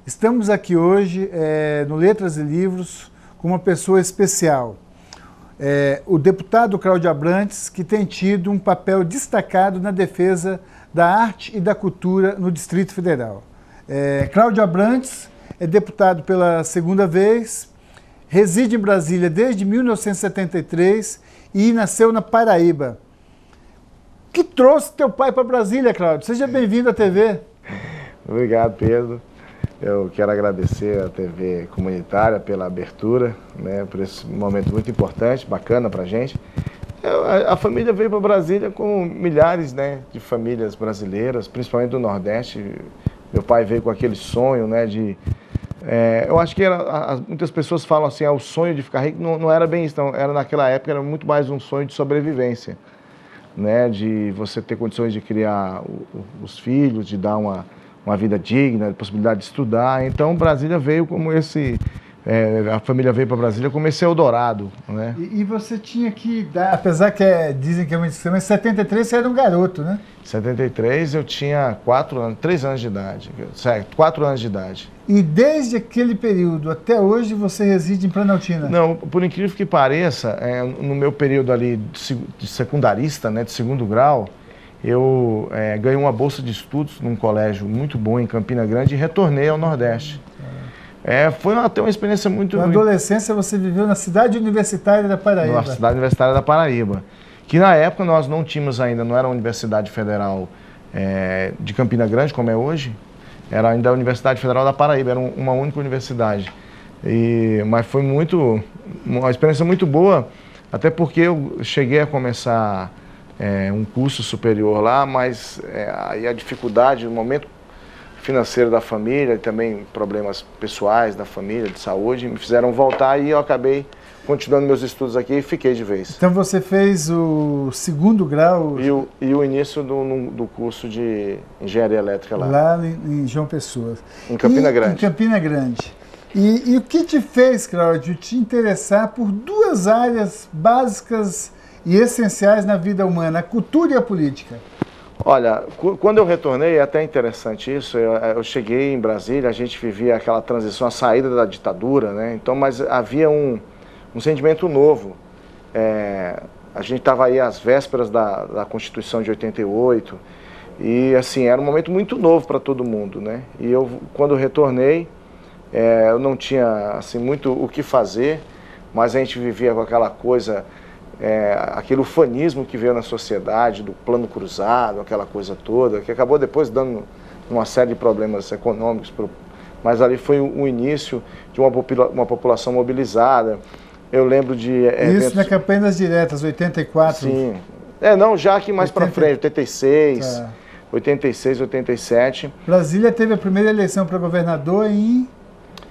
Estamos aqui hoje no Letras e Livros com uma pessoa especial, o deputado Cláudio Abrantes, que tem tido um papel destacado na defesa da arte e da cultura no Distrito Federal. Cláudio Abrantes é deputado pela segunda vez, reside em Brasília desde 1973 e nasceu na Paraíba. O que trouxe teu pai para Brasília, Cláudio? Seja bem-vindo à TV. Obrigado, Pedro. Eu quero agradecer à TV Comunitária pela abertura, né, por esse momento muito importante, bacana para a gente. A família veio para Brasília como milhares, né, de famílias brasileiras, principalmente do Nordeste. Meu pai veio com aquele sonho, né, eu acho que muitas pessoas falam assim, o sonho de ficar rico, não era bem isso, não. Naquela época era muito mais um sonho de sobrevivência, né, de você ter condições de criar os filhos, de dar uma vida digna, a possibilidade de estudar. Então, Brasília veio como a família veio para Brasília como esse Eldorado, né? E você tinha que dar, apesar que dizem que é muito estranho, mas em 73 você era um garoto, né? Em 73 eu tinha 3 anos de idade, certo? 4 anos de idade. E desde aquele período até hoje você reside em Planaltina? Não, por incrível que pareça, no meu período ali de secundarista, né, de segundo grau, eu ganhei uma bolsa de estudos num colégio muito bom em Campina Grande e retornei ao Nordeste. Foi até uma experiência muito... Na adolescência você viveu na cidade universitária da Paraíba. Na cidade universitária da Paraíba, que na época nós não tínhamos ainda, não era a Universidade Federal de Campina Grande, como é hoje, era ainda a Universidade Federal da Paraíba, era uma única universidade. Mas foi uma experiência muito boa, até porque eu cheguei a começar um curso superior lá, mas aí a dificuldade, o momento financeiro da família e também problemas pessoais da família, de saúde, me fizeram voltar e eu acabei continuando meus estudos aqui e fiquei de vez. Então você fez o segundo grau? E o início do curso de engenharia elétrica lá. Lá em João Pessoa. Em Campina Grande. Em Campina Grande. E o que te fez, Cláudio, te interessar por duas áreas básicas e essenciais na vida humana, a cultura e a política? Olha, quando eu retornei, é até interessante isso, eu cheguei em Brasília, a gente vivia aquela transição, a saída da ditadura, né? Então, mas havia um sentimento novo. A gente estava aí às vésperas da Constituição de 88, e assim, era um momento muito novo para todo mundo, né? E quando eu retornei, eu não tinha assim, muito o que fazer, mas a gente vivia com aquela coisa... aquele ufanismo que veio na sociedade, do plano cruzado, aquela coisa toda, que acabou depois dando uma série de problemas econômicos, mas ali foi o início de uma população mobilizada. Eu lembro de Isso na campanha das diretas, 84? Sim. Não, já aqui mais para frente, 86, tá. 86, 87. Brasília teve a primeira eleição para governador em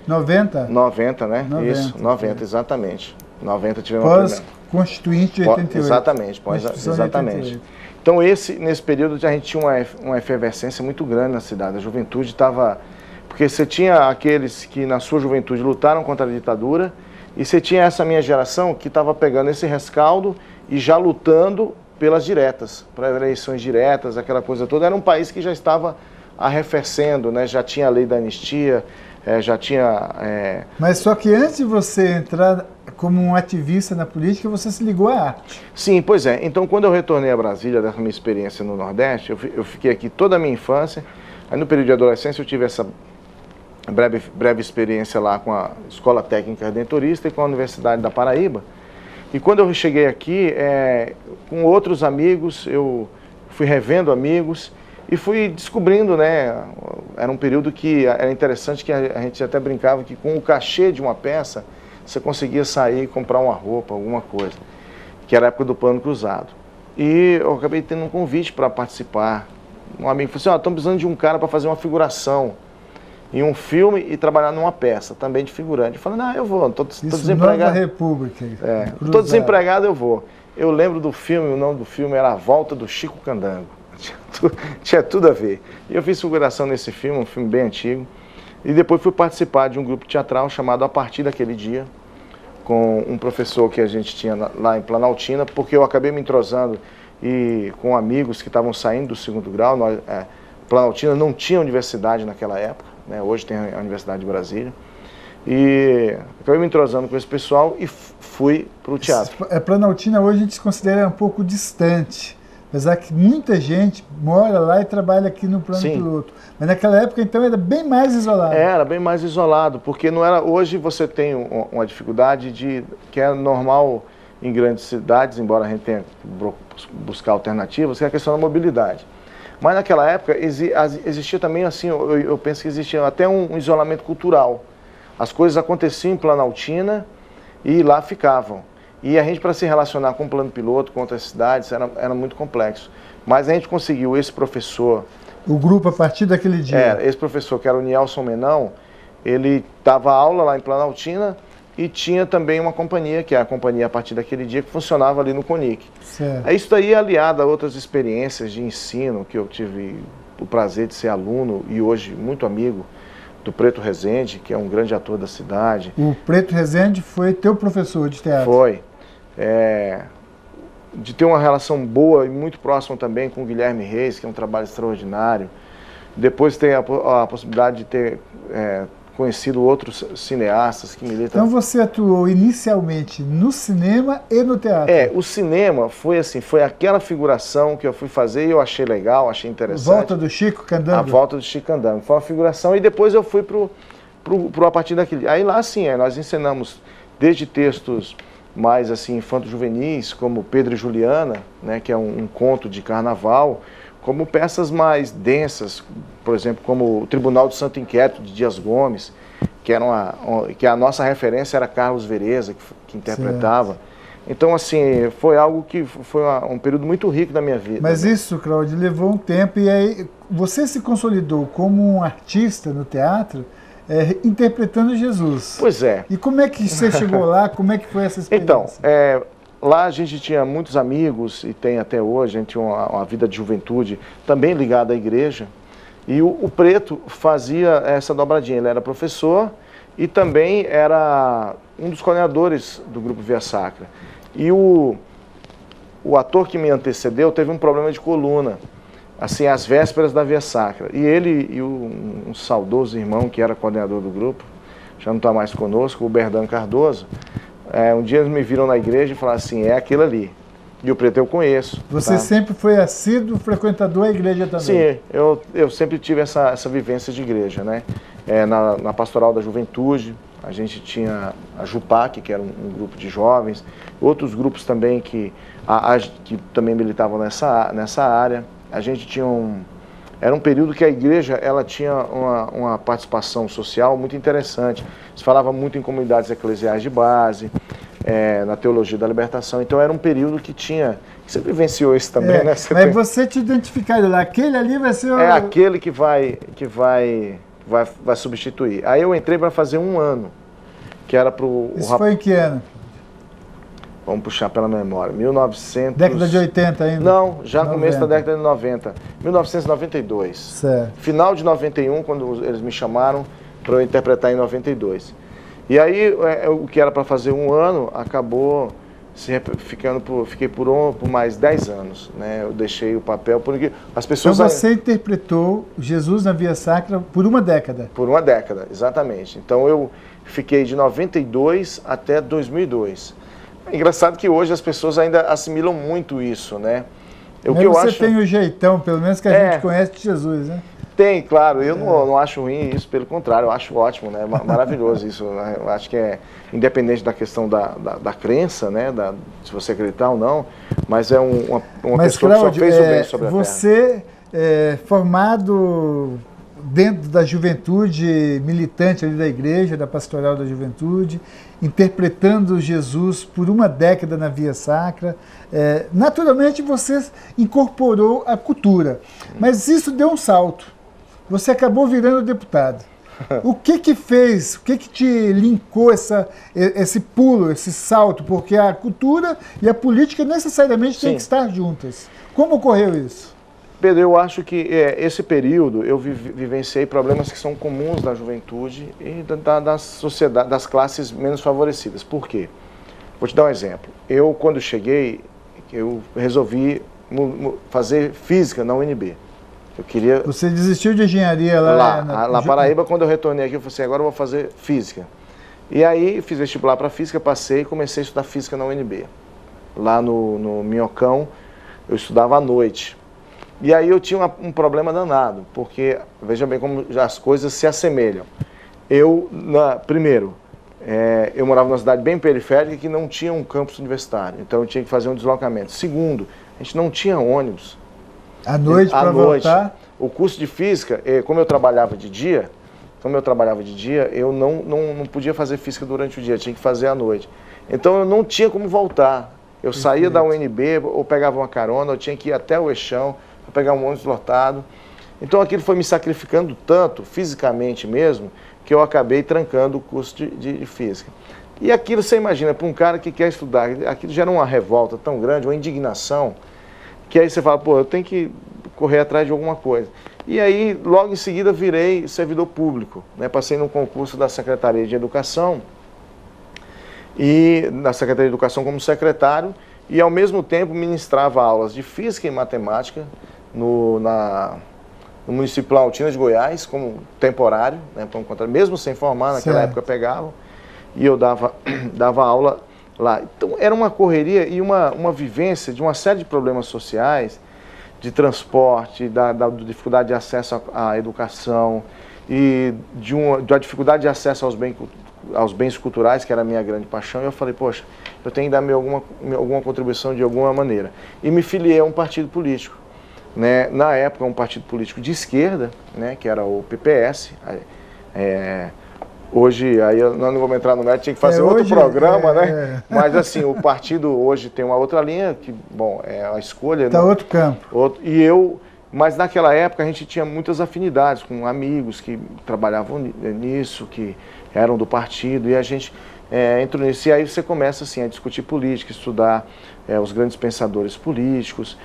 90? 90, né? 90, isso, 90, exatamente. 90 tivemos a primeira. Constituinte de 88. Exatamente, exatamente. Então, nesse período, a gente tinha uma efervescência muito grande na cidade. A juventude estava... Porque você tinha aqueles que, na sua juventude, lutaram contra a ditadura, e você tinha essa minha geração que estava pegando esse rescaldo e já lutando pelas diretas, para eleições diretas, aquela coisa toda. Era um país que já estava arrefecendo, né? Já tinha a lei da anistia, já tinha... Mas só que antes de você entrar como um ativista na política, você se ligou à arte. Sim, pois é. Então, quando eu retornei a Brasília, dessa minha experiência no Nordeste, eu fiquei aqui toda a minha infância. Aí, no período de adolescência, eu tive essa breve experiência lá com a Escola Técnica Redentorista e com a Universidade da Paraíba. E quando eu cheguei aqui, com outros amigos, eu fui revendo amigos, e fui descobrindo, né, era um período que era interessante, que a gente até brincava que com o cachê de uma peça, você conseguia sair e comprar uma roupa, alguma coisa, que era a época do plano cruzado. E eu acabei tendo um convite para participar. Um amigo falou assim, estamos precisando de um cara para fazer uma figuração em um filme e trabalhar numa peça, também de figurante. Eu falei, não, eu vou, estou desempregado. Nova República. Estou desempregado, eu vou. Eu lembro do filme, o nome do filme era A Volta do Chico Candango. Tinha tudo a ver. E eu fiz figuração nesse filme, um filme bem antigo. E depois fui participar de um grupo teatral chamado A Partir Daquele Dia, com um professor que a gente tinha lá em Planaltina, porque eu acabei me entrosando com amigos que estavam saindo do segundo grau. Planaltina não tinha universidade naquela época, né? Hoje tem a Universidade de Brasília. E acabei me entrosando com esse pessoal e fui para o teatro. A Planaltina hoje a gente se considera um pouco distante, apesar que muita gente mora lá e trabalha aqui no Plano Piloto. Mas naquela época, então, era bem mais isolado. Era bem mais isolado, porque não era. Hoje você tem uma dificuldade que é normal em grandes cidades, embora a gente tenha que buscar alternativas, que é a questão da mobilidade. Mas naquela época existia também, assim, eu penso que existia até um isolamento cultural. As coisas aconteciam em Planaltina e lá ficavam. E a gente, para se relacionar com o Plano Piloto, com outras cidades, era muito complexo. Mas a gente conseguiu, esse professor... O grupo a partir daquele dia? Esse professor, que era o Nielson Menão, ele dava aula lá em Planaltina e tinha também uma companhia, que é a companhia a partir daquele dia, que funcionava ali no CONIC. Certo. Isso daí aliado a outras experiências de ensino, que eu tive o prazer de ser aluno e hoje muito amigo, do Preto Rezende, que é um grande ator da cidade. O Preto Rezende foi teu professor de teatro? Foi. De ter uma relação boa e muito próxima também com o Guilherme Reis, que é um trabalho extraordinário. Depois ter a possibilidade de ter conhecido outros cineastas que militam. Então você atuou inicialmente no cinema e no teatro? O cinema foi assim, foi aquela figuração que eu fui fazer e eu achei legal, achei interessante. Volta do Chico Candango? A Volta do Chico Candango. Foi uma figuração e depois eu fui pro a partir daquele. Aí lá sim, nós encenamos desde textos mais assim infanto-juvenis, como Pedro e Juliana, né, que é um conto de carnaval, como peças mais densas, por exemplo, como o Tribunal do Santo Inquérito, de Dias Gomes, que a nossa referência era Carlos Vereza, que interpretava. Certo. Então, assim, foi algo que foi um período muito rico da minha vida. Mas isso, Cláudio, levou um tempo e aí você se consolidou como um artista no teatro, interpretando Jesus. Pois é. E como é que você chegou lá? Como é que foi essa experiência? Então, lá a gente tinha muitos amigos, e tem até hoje, a gente tinha uma vida de juventude também ligada à igreja, e o Preto fazia essa dobradinha, ele era professor e também era um dos coordenadores do Grupo Via Sacra. E o ator que me antecedeu teve um problema de coluna, assim, às vésperas da Via Sacra. E ele e um saudoso irmão que era coordenador do grupo, já não está mais conosco, o Berdan Cardoso, um dia eles me viram na igreja e falaram assim, é aquilo ali. E o Preto eu conheço. Você sempre foi assíduo frequentador da igreja também? Sim, eu sempre tive essa vivência de igreja, né? Na Pastoral da Juventude, a gente tinha a JUPAC, que era um grupo de jovens, outros grupos também que também militavam nessa área. A gente tinha era um período que a igreja ela tinha uma participação social muito interessante. Se falava muito em comunidades eclesiais de base, na teologia da libertação. Então era um período que tinha... Você vivenciou isso também, né? Mas você te identificaria lá, aquele ali vai ser... É aquele que vai substituir. Aí eu entrei para fazer 1 ano, que era para o... Isso foi em que ano? Vamos puxar pela memória. 1900... Década de 80 ainda? Não, já começo da década de 90. 1992. Certo. Final de 91, quando eles me chamaram para eu interpretar em 92. E aí, o que era para fazer 1 ano, acabou fiquei por mais 10 anos. Né? Eu deixei o papel porque as pessoas... Então você interpretou Jesus na Via Sacra por 1 década? Por 1 década, exatamente. Então eu fiquei de 92 até 2002. É engraçado que hoje as pessoas ainda assimilam muito isso, né? Mas você tem o jeitão, pelo menos, que a gente conhece de Jesus, né? Tem, claro. Eu não acho ruim isso, pelo contrário, eu acho ótimo, né? Maravilhoso isso. Eu acho que independente da questão da crença, né? Se você acreditar ou não, mas é uma pessoa Cláudio, que só fez o bem sobre a terra. Você, formado dentro da juventude militante ali da igreja, da Pastoral da Juventude, interpretando Jesus por 1 década na Via Sacra, naturalmente você incorporou a cultura, mas isso deu um salto. Você acabou virando deputado. O que fez, o que te linkou esse pulo, esse salto? Porque a cultura e a política necessariamente têm que estar juntas. Como ocorreu isso? Pedro, eu acho que esse período eu vivenciei problemas que são comuns da juventude e da sociedade, das classes menos favorecidas. Por quê? Vou te dar um exemplo. Eu, quando cheguei, eu resolvi fazer física na UNB. Eu queria... Você desistiu de engenharia lá? Na Paraíba, quando eu retornei aqui, eu falei assim, agora eu vou fazer física. E aí fiz vestibular para física, passei e comecei a estudar física na UNB. Lá no Minhocão, eu estudava à noite. E aí eu tinha um problema danado, porque veja bem como as coisas se assemelham. Primeiro, eu morava numa cidade bem periférica que não tinha um campus universitário, então eu tinha que fazer um deslocamento. Segundo, a gente não tinha ônibus. À noite para voltar? O curso de física, como eu trabalhava de dia, eu não podia fazer física durante o dia, tinha que fazer à noite. Então eu não tinha como voltar. Eu saía da UNB, ou pegava uma carona, eu tinha que ir até o Eixão, para pegar um ônibus lotado. Então aquilo foi me sacrificando tanto, fisicamente mesmo, que eu acabei trancando o curso de física. E aquilo, você imagina, para um cara que quer estudar, aquilo gera uma revolta tão grande, uma indignação, que aí você fala, pô, eu tenho que correr atrás de alguma coisa. E aí, logo em seguida, virei servidor público, né? Passei num concurso da Secretaria de Educação, e na Secretaria de Educação como secretário, e ao mesmo tempo ministrava aulas de física e matemática no município Planaltina de Goiás, como temporário, né, mesmo sem formar, naquela época pegavam, e eu dava aula lá. Então era uma correria e uma vivência de uma série de problemas sociais, de transporte, da dificuldade de acesso à educação e da dificuldade de acesso aos bens culturais, que era a minha grande paixão, e eu falei, poxa, eu tenho que dar alguma contribuição de alguma maneira. E me filiei a um partido político. Né? Na época, um partido político de esquerda, né, que era o PPS. Hoje, aí nós não vamos entrar no mérito, tinha que fazer outro programa, né? Mas assim, o partido hoje tem uma outra linha, que, bom, é a escolha... Está outro campo. Mas naquela época a gente tinha muitas afinidades com amigos que trabalhavam nisso, que eram do partido, e a gente entrou nisso. E aí você começa assim, a discutir política, estudar os grandes pensadores políticos,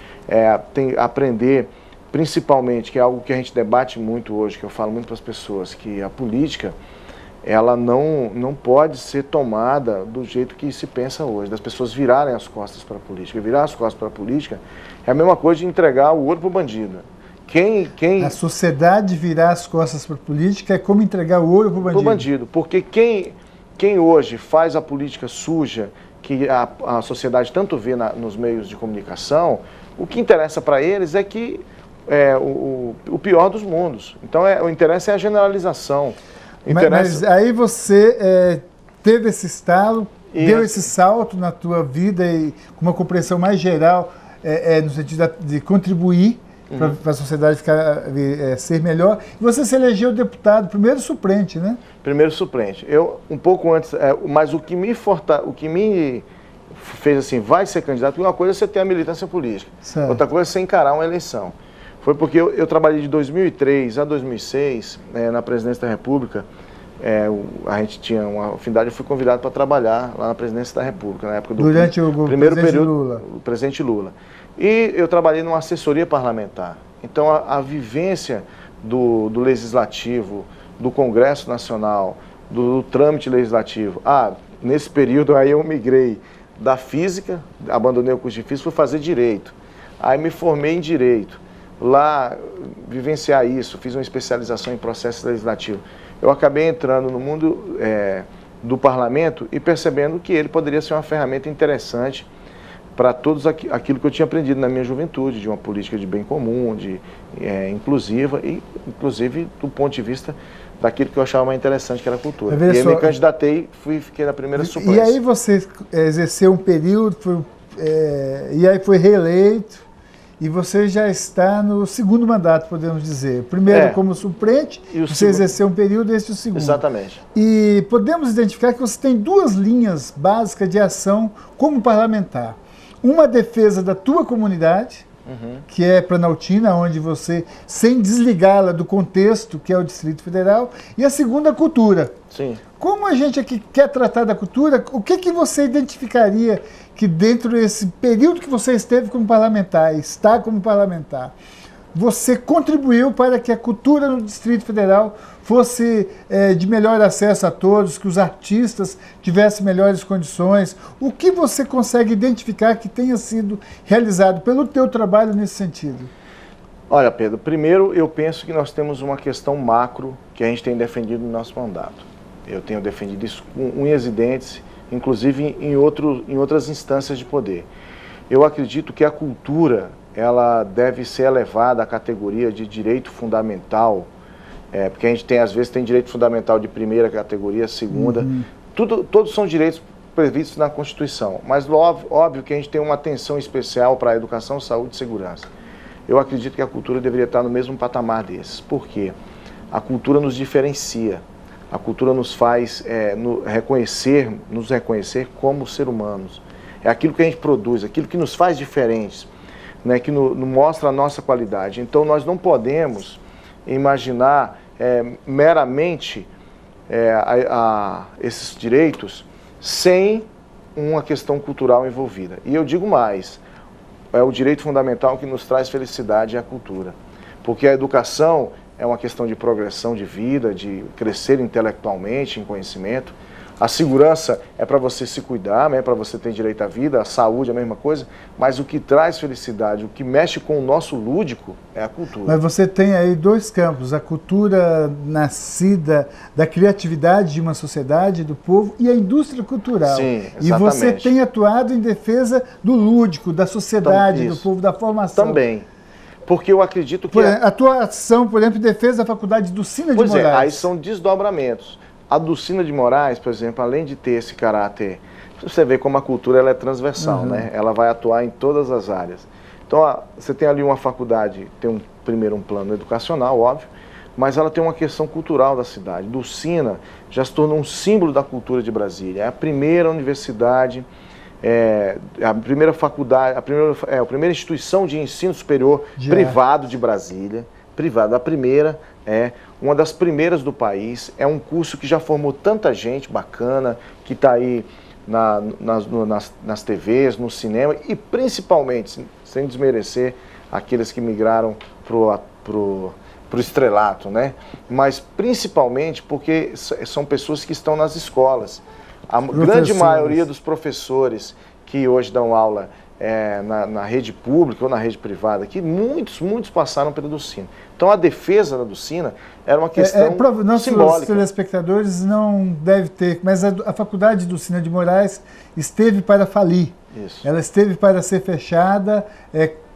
aprender, principalmente, que é algo que a gente debate muito hoje, que eu falo muito para as pessoas, que a política, ela não pode ser tomada do jeito que se pensa hoje, das pessoas virarem as costas para a política. Virar as costas para a política é a mesma coisa de entregar o ouro para o bandido. A sociedade virar as costas para a política é como entregar o ouro para o bandido. Para o bandido, porque quem hoje faz a política suja, que a sociedade tanto vê nos meios de comunicação, o que interessa para eles é que o pior dos mundos. Então o interesse é a generalização. Mas aí você teve esse estalo, deu esse salto na tua vida e com uma compreensão mais geral, no sentido de contribuir para a sociedade ser melhor. E você se elegeu deputado, primeiro suplente, né? Primeiro suplente. Eu, um pouco antes, mas o que me fez assim, vai ser candidato, uma coisa é você ter a militância política, certo. Outra coisa é você encarar uma eleição. Foi porque eu trabalhei de 2003 a 2006 na Presidência da República. A gente tinha uma afinidade, eu fui convidado para trabalhar lá na Presidência da República, na época do primeiro período do presidente Lula. E eu trabalhei numa assessoria parlamentar. Então a vivência do Legislativo, do Congresso Nacional, do trâmite legislativo. Nesse período aí eu migrei da física, abandonei o curso de física, fui fazer direito. Aí me formei em direito. Lá, vivenciar isso, fiz uma especialização em processo legislativo. Eu acabei entrando no mundo do parlamento e percebendo que ele poderia ser uma ferramenta interessante para tudo aquilo que eu tinha aprendido na minha juventude, de uma política de bem comum, inclusiva e, inclusive, do ponto de vista daquilo que eu achava mais interessante, que era a cultura. E aí me candidatei, fiquei na primeira suplência. E aí você exerceu um período, e aí foi reeleito, e você já está no segundo mandato, podemos dizer. Primeiro como suplente, você exerceu um período, esse é o segundo. Exatamente. E podemos identificar que você tem duas linhas básicas de ação como parlamentar. Uma, defesa da tua comunidade, que é Planaltina, onde você, sem desligá-la do contexto, que é o Distrito Federal, e a segunda, a cultura. Sim. Como a gente aqui quer tratar da cultura, o que você identificaria que dentro desse período que você esteve como parlamentar, está como parlamentar, você contribuiu para que a cultura no Distrito Federal fosse de melhor acesso a todos, que os artistas tivessem melhores condições? O que você consegue identificar que tenha sido realizado pelo teu trabalho nesse sentido? Olha, Pedro, primeiro eu penso que nós temos uma questão macro que a gente tem defendido no nosso mandato. Eu tenho defendido isso com unhas e dentes, inclusive em outras instâncias de poder. Eu acredito que a cultura, ela deve ser elevada à categoria de direito fundamental, porque a gente tem, às vezes, tem direito fundamental de primeira categoria, segunda, todos são direitos previstos na Constituição, mas óbvio que a gente tem uma atenção especial para a educação, saúde e segurança. Eu acredito que a cultura deveria estar no mesmo patamar desses. Por quê? A cultura nos diferencia, a cultura nos faz nos reconhecer como seres humanos. É aquilo que a gente produz, aquilo que nos faz diferentes, né, que nos mostra a nossa qualidade. Então nós não podemos imaginar meramente esses direitos sem uma questão cultural envolvida. E eu digo mais, é o direito fundamental que nos traz felicidade e a cultura. Porque a educação é uma questão de progressão de vida, de crescer intelectualmente, em conhecimento. A segurança é para você se cuidar, né, para você ter direito à vida, a saúde é a mesma coisa, mas o que traz felicidade, o que mexe com o nosso lúdico é a cultura. Mas você tem aí dois campos, a cultura nascida da criatividade de uma sociedade, do povo, e a indústria cultural. Sim, exatamente. E você tem atuado em defesa do lúdico, da sociedade, do povo, da formação. Também. Porque eu acredito que... A tua ação, por exemplo, em defesa da faculdade Dulcina de Moraes. Pois é, aí são desdobramentos. A Dulcina de Moraes, por exemplo, além de ter esse caráter, você vê como a cultura ela é transversal, né? Ela vai atuar em todas as áreas. Então, você tem ali uma faculdade, tem primeiro um plano educacional, óbvio, mas ela tem uma questão cultural da cidade. Dulcina já se tornou um símbolo da cultura de Brasília. É a primeira universidade, a primeira faculdade, a primeira instituição de ensino superior privado de Brasília. Privada, a primeira, uma das primeiras do país, é um curso que já formou tanta gente bacana, que está aí nas TVs, no cinema, e principalmente, sem desmerecer, aqueles que migraram pro estrelato, né? Mas principalmente porque são pessoas que estão nas escolas. A grande maioria dos professores que hoje dão aula na rede pública ou na rede privada, que muitos passaram pela Dulcina. Então a defesa da Dulcina era uma questão nossos simbólica. Telespectadores não devem ter, mas a faculdade Dulcina de Moraes esteve para falir. Isso. Ela esteve para ser fechada,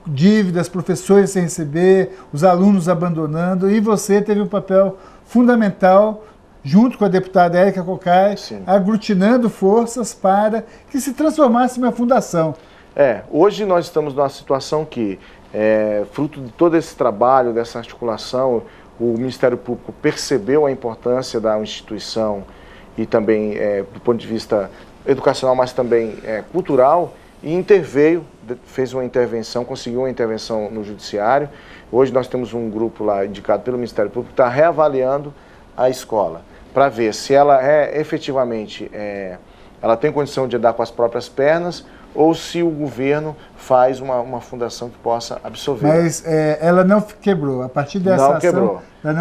dívidas, professores sem receber, os alunos abandonando, e você teve um papel fundamental junto com a deputada Érica Cocai, aglutinando forças para que se transformasse em uma fundação. Hoje nós estamos numa situação que, fruto de todo esse trabalho, dessa articulação, o Ministério Público percebeu a importância da instituição e também do ponto de vista educacional, mas também cultural, e interveio, fez uma intervenção, conseguiu uma intervenção no Judiciário. Hoje nós temos um grupo lá indicado pelo Ministério Público que está reavaliando a escola, para ver se ela efetivamente, ela tem condição de andar com as próprias pernas, ou se o governo faz uma fundação que possa absorver. Mas ela não quebrou, a partir dessa ação...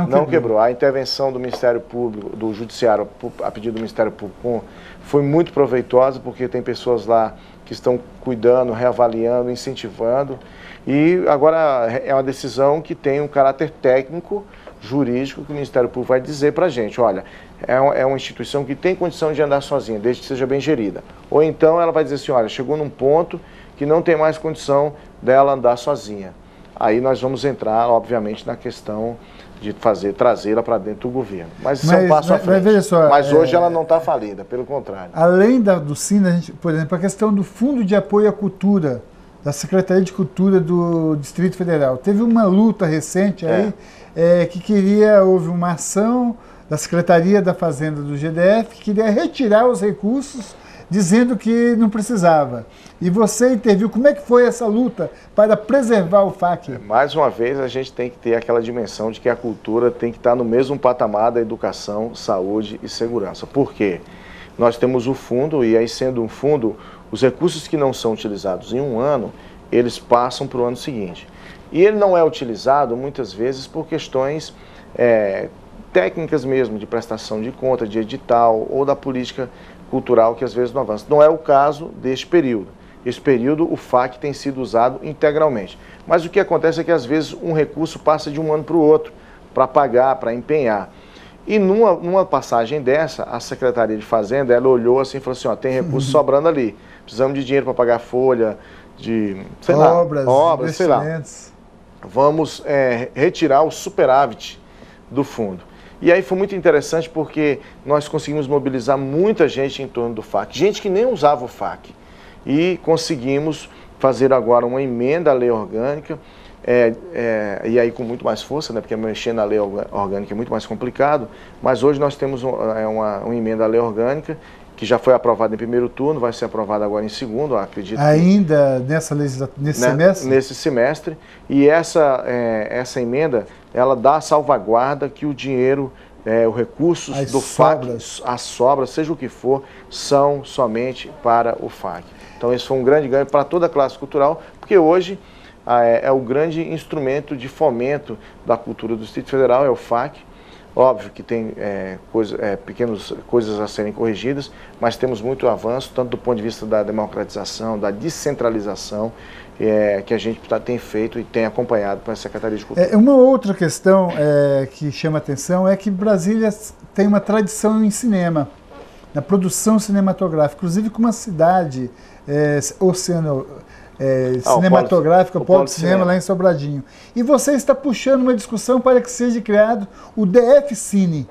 Não quebrou. A intervenção do Ministério Público, do Judiciário, a pedido do Ministério Público, foi muito proveitosa, porque tem pessoas lá que estão cuidando, reavaliando, incentivando, e agora é uma decisão que tem um caráter técnico, jurídico, que o Ministério Público vai dizer para a gente, olha, é uma instituição que tem condição de andar sozinha, desde que seja bem gerida. Ou então ela vai dizer assim, olha, chegou num ponto que não tem mais condição dela andar sozinha. Aí nós vamos entrar, obviamente, na questão de trazê-la para dentro do governo. Mas isso é um passo à frente. Veja só, mas hoje ela não está falida, pelo contrário. Além da Dulcina, por exemplo, a questão do Fundo de Apoio à Cultura, da Secretaria de Cultura do Distrito Federal. Teve uma luta recente aí, houve uma ação da Secretaria da Fazenda do GDF que queria retirar os recursos, dizendo que não precisava. E você interviu. Como é que foi essa luta para preservar o FAC? Mais uma vez, a gente tem que ter aquela dimensão de que a cultura tem que estar no mesmo patamar da educação, saúde e segurança. Por quê? Nós temos o fundo, e aí sendo um fundo, os recursos que não são utilizados em um ano, eles passam para o ano seguinte. E ele não é utilizado, muitas vezes, por questões técnicas mesmo, de prestação de conta, de edital, ou da política cultural, que às vezes não avança. Não é o caso deste período. esse período o FAC tem sido usado integralmente. Mas o que acontece é que às vezes um recurso passa de um ano para o outro, para pagar, para empenhar. E numa passagem dessa, a Secretaria de Fazenda, ela olhou assim e falou assim, ó, tem recurso sobrando ali, precisamos de dinheiro para pagar folha, de, sei lá, obras, sei lá. Vamos retirar o superávit do fundo. E aí foi muito interessante porque nós conseguimos mobilizar muita gente em torno do FAC, gente que nem usava o FAC. E conseguimos fazer agora uma emenda à lei orgânica, e aí com muito mais força, né, porque mexer na lei orgânica é muito mais complicado, mas hoje nós temos uma emenda à lei orgânica que já foi aprovada em primeiro turno, vai ser aprovada agora em segundo, acredito. Ainda nesse semestre? Nesse semestre, e essa emenda, ela dá a salvaguarda que o dinheiro, os recursos do FAC, as sobras, seja o que for, são somente para o FAC. Então esse foi um grande ganho para toda a classe cultural, porque hoje é o grande instrumento de fomento da cultura do Distrito Federal, é o FAC. Óbvio que tem pequenas coisas a serem corrigidas, mas temos muito avanço, tanto do ponto de vista da democratização, da descentralização, que a gente tem feito e tem acompanhado para a Secretaria de Cultura. Uma outra questão que chama atenção é que Brasília tem uma tradição em cinema, na produção cinematográfica, inclusive com uma cidade cinematográfica, o Polo de Cinema, lá em Sobradinho. E você está puxando uma discussão para que seja criado o DF Cine.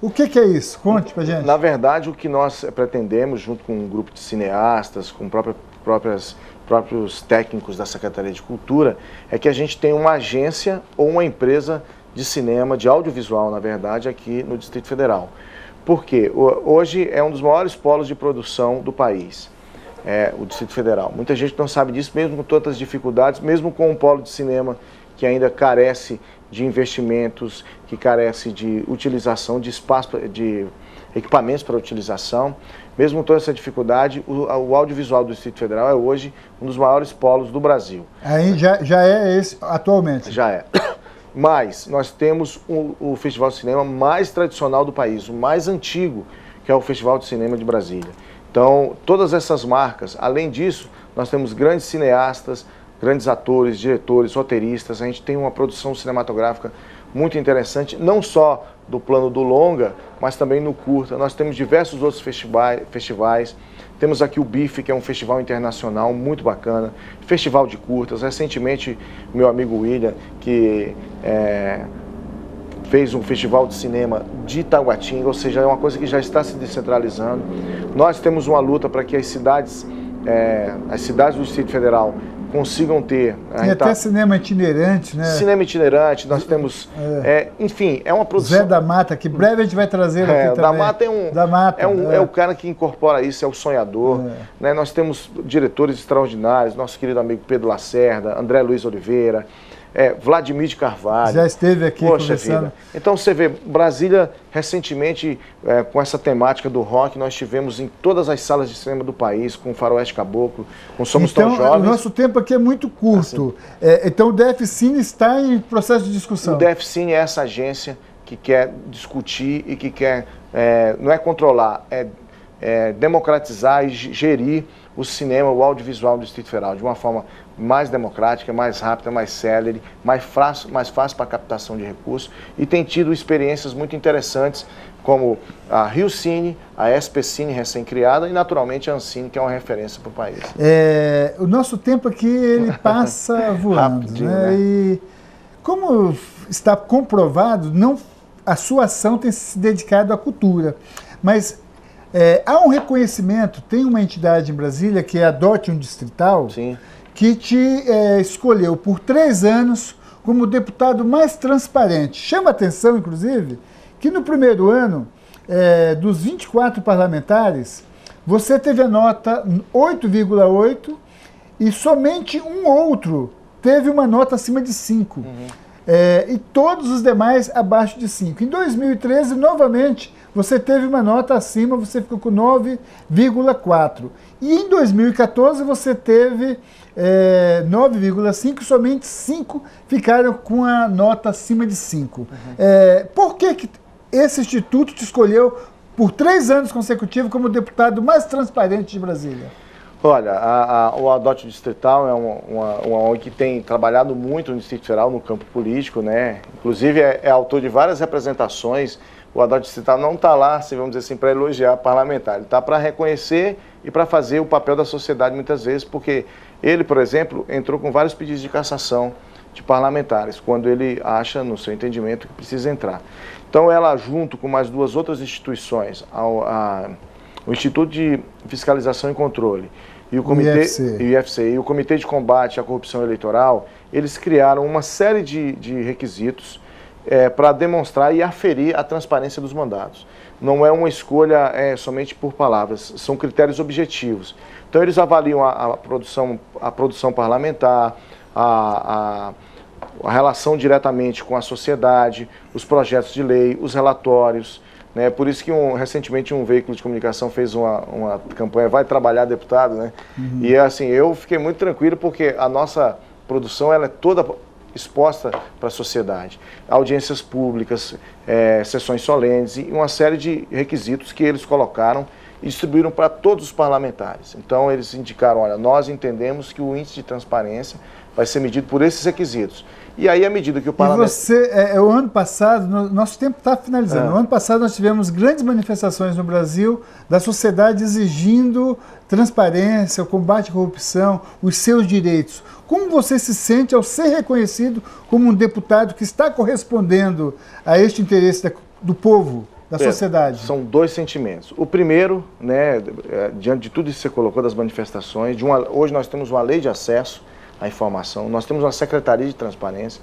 O que é isso? Conte pra gente. Na verdade, o que nós pretendemos, junto com um grupo de cineastas, com próprios técnicos da Secretaria de Cultura, é que a gente tenha uma agência ou uma empresa de cinema, de audiovisual, na verdade, aqui no Distrito Federal. Porque hoje é um dos maiores polos de produção do país. O Distrito Federal. Muita gente não sabe disso, mesmo com tantas dificuldades, mesmo com um polo de cinema que ainda carece de investimentos, que carece de utilização de espaço, de equipamentos para utilização, mesmo com toda essa dificuldade, o audiovisual do Distrito Federal é hoje um dos maiores polos do Brasil. Aí já é esse atualmente? Já é. Mas nós temos o Festival de Cinema mais tradicional do país, o mais antigo, que é o Festival de Cinema de Brasília. Então, todas essas marcas, além disso, nós temos grandes cineastas, grandes atores, diretores, roteiristas, a gente tem uma produção cinematográfica muito interessante, não só do plano do longa, mas também no curta. Nós temos diversos outros festivais. Temos aqui o BIF, que é um festival internacional muito bacana, festival de curtas. Recentemente, meu amigo William, que fez um festival de cinema de Itaguatinga, ou seja, é uma coisa que já está se descentralizando. Nós temos uma luta para que as cidades do Distrito Federal consigam ter... Tem até cinema itinerante, né? Cinema itinerante, nós temos... enfim, é uma produção... Zé da Mata, que breve a gente vai trazer aqui também. Da Mata é o cara que incorpora isso, é o sonhador. Né? Nós temos diretores extraordinários, nosso querido amigo Pedro Lacerda, André Luiz Oliveira, Vladimir de Carvalho. Já esteve aqui conversando. Então você vê, Brasília, recentemente, com essa temática do rock, nós tivemos em todas as salas de cinema do país, com o Faroeste Caboclo, com Somos Tão Jovens. Então, o nosso tempo aqui é muito curto. Então o DF Cine está em processo de discussão. O DF Cine é essa agência que quer discutir e que quer, não é controlar, democratizar e gerir o cinema, o audiovisual do Distrito Federal, de uma forma mais democrática, mais rápida, mais célere, mais fácil para a captação de recursos, e tem tido experiências muito interessantes, como a Rio Cine, a SP Cine recém-criada e, naturalmente, a Ancine, que é uma referência para o país. O nosso tempo aqui, ele passa voando. Rapidinho, né? E como está comprovado, a sua ação tem se dedicado à cultura, mas... há um reconhecimento, tem uma entidade em Brasília, que é a Adote um Distrital, Sim. que te escolheu por 3 anos como o deputado mais transparente. Chama atenção, inclusive, que no primeiro ano, dos 24 parlamentares, você teve a nota 8,8 e somente um outro teve uma nota acima de 5. E todos os demais abaixo de 5. Em 2013, novamente, você teve uma nota acima, você ficou com 9,4. E em 2014 você teve 9,5 e somente 5 ficaram com a nota acima de 5. Por que esse instituto te escolheu por 3 anos consecutivos como o deputado mais transparente de Brasília? Olha, o Adote Distrital é uma ONG que tem trabalhado muito no Distrito Federal, no campo político, né? Inclusive é autor de várias representações. O Adote Distrital não está lá, assim, vamos dizer assim, para elogiar parlamentar, ele está para reconhecer e para fazer o papel da sociedade muitas vezes, porque ele, por exemplo, entrou com vários pedidos de cassação de parlamentares, quando ele acha, no seu entendimento, que precisa entrar. Então ela, junto com mais duas outras instituições, o Instituto de Fiscalização e Controle e o Comitê IFC, e o Comitê de Combate à Corrupção Eleitoral, eles criaram uma série de requisitos para demonstrar e aferir a transparência dos mandatos. Não é uma escolha somente por palavras, são critérios objetivos. Então eles avaliam a produção parlamentar, a relação diretamente com a sociedade, os projetos de lei, os relatórios. Né? Por isso que recentemente um veículo de comunicação fez uma campanha, vai trabalhar deputado, né? Uhum. E assim, eu fiquei muito tranquilo porque a nossa produção ela é toda exposta para a sociedade. Audiências públicas, sessões solenes e uma série de requisitos que eles colocaram e distribuíram para todos os parlamentares. Então eles indicaram, olha, nós entendemos que o índice de transparência vai ser medido por esses requisitos. E aí, à medida que o parlamento... E o ano passado, nosso tempo está finalizando, no ano passado nós tivemos grandes manifestações no Brasil da sociedade exigindo transparência, o combate à corrupção, os seus direitos. Como você se sente ao ser reconhecido como um deputado que está correspondendo a este interesse do povo, da sociedade? São dois sentimentos. O primeiro, né, diante de tudo isso que você colocou das manifestações, hoje nós temos uma lei de acesso à informação, nós temos uma secretaria de transparência.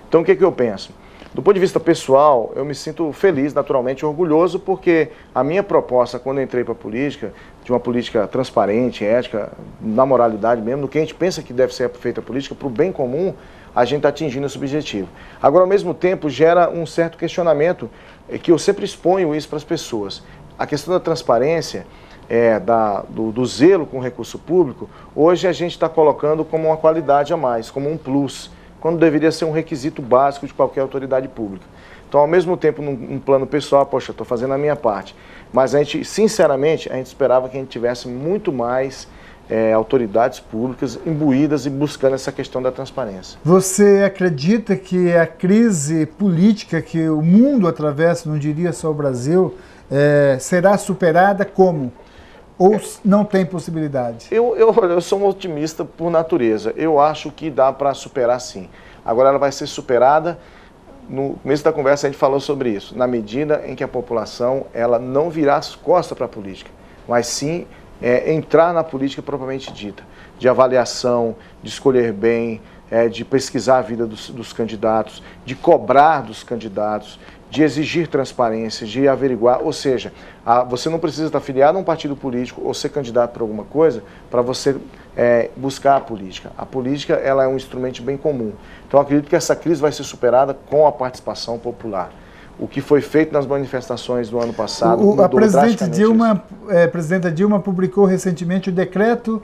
Então o que eu penso? Do ponto de vista pessoal, eu me sinto feliz, naturalmente orgulhoso, porque a minha proposta, quando eu entrei para a política, de uma política transparente, ética, na moralidade mesmo, no que a gente pensa que deve ser feita a política, para o bem comum, a gente está atingindo esse objetivo. Agora, ao mesmo tempo, gera um certo questionamento, que eu sempre exponho isso para as pessoas. A questão da transparência, do zelo com o recurso público, hoje a gente está colocando como uma qualidade a mais, como um plus, quando deveria ser um requisito básico de qualquer autoridade pública. Então, ao mesmo tempo, num plano pessoal, poxa, estou fazendo a minha parte, mas a gente, sinceramente, a gente esperava que a gente tivesse muito mais autoridades públicas imbuídas e buscando essa questão da transparência. Você acredita que a crise política que o mundo atravessa, não diria só o Brasil, será superada como? Ou não tem possibilidade? Eu sou um otimista por natureza. Eu acho que dá para superar sim. Agora ela vai ser superada, no começo da conversa a gente falou sobre isso, na medida em que a população ela não virar as costas para a política, mas sim entrar na política propriamente dita, de avaliação, de escolher bem, de pesquisar a vida dos candidatos, de cobrar dos candidatos, de exigir transparência, de averiguar, ou seja, você não precisa estar afiliado a um partido político ou ser candidato para alguma coisa para você buscar a política. A política ela é um instrumento bem comum. Então eu acredito que essa crise vai ser superada com a participação popular. O que foi feito nas manifestações do ano passado a presidenta Dilma publicou recentemente o decreto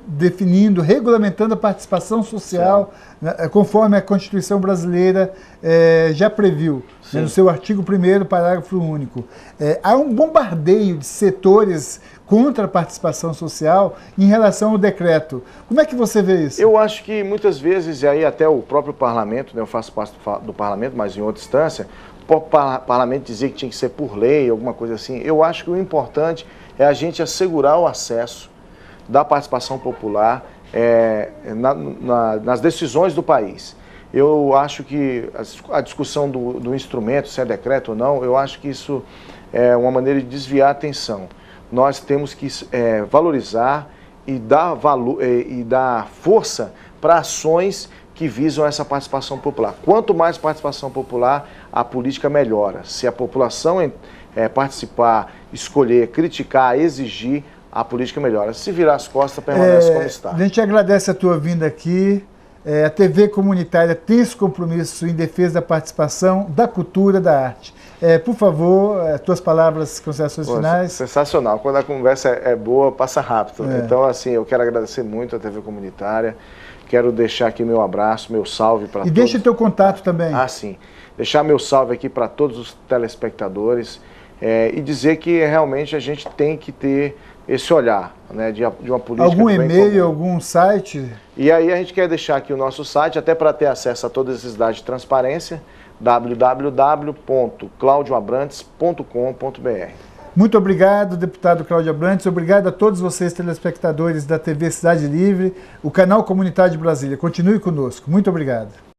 definindo, regulamentando a participação social, né, conforme a Constituição brasileira já previu, né, no seu artigo 1º, parágrafo único. Há um bombardeio de setores contra a participação social em relação ao decreto. Como é que você vê isso? Eu acho que muitas vezes, e aí até o próprio parlamento, né, eu faço parte do parlamento, mas em outra instância, o parlamento dizia que tinha que ser por lei, alguma coisa assim. Eu acho que o importante é a gente assegurar o acesso da participação popular nas decisões do país. Eu acho que a discussão do instrumento, se é decreto ou não, eu acho que isso é uma maneira de desviar a atenção. Nós temos que valorizar e dar força para ações que visam essa participação popular. Quanto mais participação popular, a política melhora. Se a população participar, escolher, criticar, exigir, a política melhora. Se virar as costas, permanece como está. A gente agradece a tua vinda aqui. A TV comunitária tem esse compromisso em defesa da participação, da cultura, da arte. Por favor, tuas palavras, considerações finais. Sensacional. Quando a conversa é boa, passa rápido. Então, assim, eu quero agradecer muito a TV comunitária. Quero deixar aqui meu abraço, meu salve para todos. E deixa teu contato também. Sim. Deixar meu salve aqui para todos os telespectadores e dizer que realmente a gente tem que ter esse olhar, né, de uma política Algum do bem e-mail, comum. algum site? E aí a gente quer deixar aqui o nosso site, até para ter acesso a todos esses dados de transparência, www.claudioabrantes.com.br. Muito obrigado, deputado Cláudio Abrantes. Obrigado a todos vocês, telespectadores da TV Cidade Livre, o canal Comunitário de Brasília. Continue conosco. Muito obrigado.